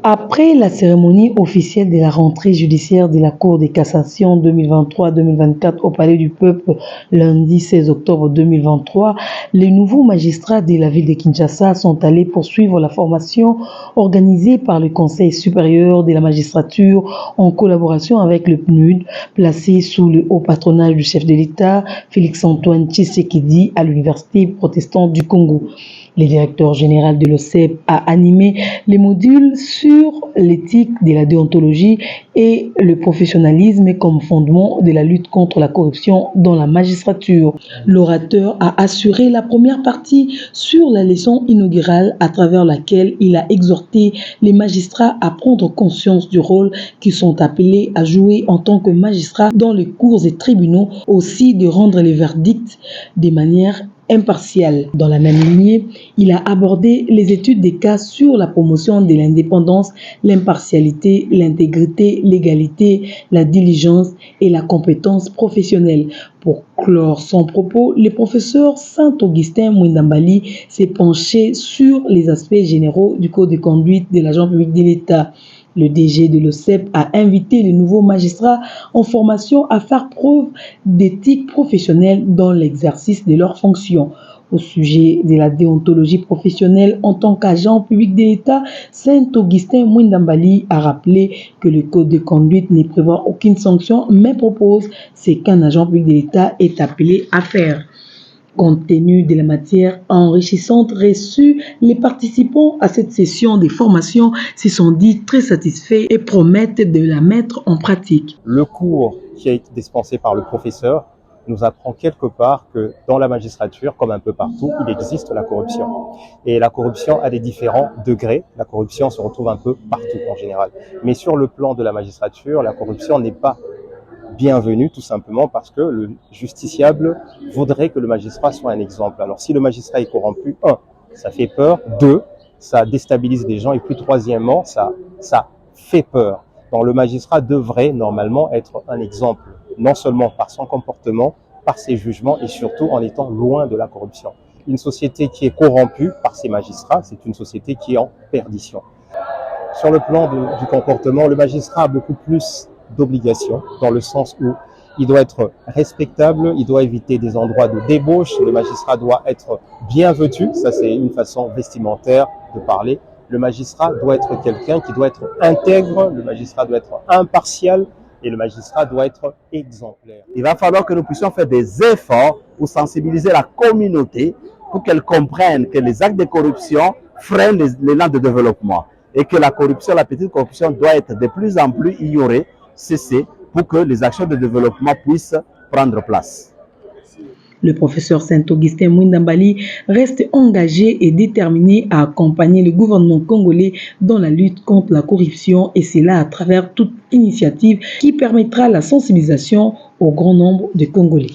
Après la cérémonie officielle de la rentrée judiciaire de la Cour de cassation 2023-2024 au Palais du Peuple lundi 16 octobre 2023, les nouveaux magistrats de la ville de Kinshasa sont allés poursuivre la formation organisée par le Conseil supérieur de la magistrature en collaboration avec le PNUD, placé sous le haut patronage du chef de l'État, Félix-Antoine Tshisekedi, à l'Université protestante du Congo. Le directeur général de l'OCEP a animé les modules sur l'éthique de la déontologie et le professionnalisme comme fondement de la lutte contre la corruption dans la magistrature. L'orateur a assuré la première partie sur la leçon inaugurale à travers laquelle il a exhorté les magistrats à prendre conscience du rôle qu'ils sont appelés à jouer en tant que magistrats dans les cours et tribunaux, aussi de rendre les verdicts de manière impartial. Dans la même lignée, il a abordé les études des cas sur la promotion de l'indépendance, l'impartialité, l'intégrité, l'égalité, la diligence et la compétence professionnelle. Pour clore son propos, le professeur Saint-Augustin Mwindambali s'est penché sur les aspects généraux du code de conduite de l'agent public de l'État. Le DG de l'OCEP a invité les nouveaux magistrats en formation à faire preuve d'éthique professionnelle dans l'exercice de leurs fonctions. Au sujet de la déontologie professionnelle en tant qu'agent public de l'État, Saint-Augustin Mwindambali a rappelé que le code de conduite ne prévoit aucune sanction, mais propose ce qu'un agent public de l'État est appelé à faire. Compte tenu de la matière enrichissante reçue, les participants à cette session de formation se sont dit très satisfaits et promettent de la mettre en pratique. Le cours qui a été dispensé par le professeur nous apprend quelque part que dans la magistrature, comme un peu partout, il existe la corruption. Et la corruption a des différents degrés. La corruption se retrouve un peu partout en général. Mais sur le plan de la magistrature, la corruption n'est pas bienvenue tout simplement parce que le justiciable voudrait que le magistrat soit un exemple. Alors si le magistrat est corrompu, ça fait peur. 2, ça déstabilise des gens. Et puis troisièmement, ça fait peur. Donc le magistrat devrait normalement être un exemple, non seulement par son comportement, par ses jugements et surtout en étant loin de la corruption. Une société qui est corrompue par ses magistrats, c'est une société qui est en perdition. Sur le plan du comportement, le magistrat a beaucoup plus d'obligations, dans le sens où il doit être respectable, il doit éviter des endroits de débauche, le magistrat doit être bien vêtu, ça c'est une façon vestimentaire de parler. Le magistrat doit être quelqu'un qui doit être intègre, le magistrat doit être impartial et le magistrat doit être exemplaire. Il va falloir que nous puissions faire des efforts pour sensibiliser la communauté pour qu'elle comprenne que les actes de corruption freinent l'élan de développement et que la corruption, la petite corruption doit être de plus en plus ignorée, cessée pour que les actions de développement puissent prendre place. Le professeur Saint-Augustin Mwindambali reste engagé et déterminé à accompagner le gouvernement congolais dans la lutte contre la corruption et cela à travers toute initiative qui permettra la sensibilisation au grand nombre de Congolais.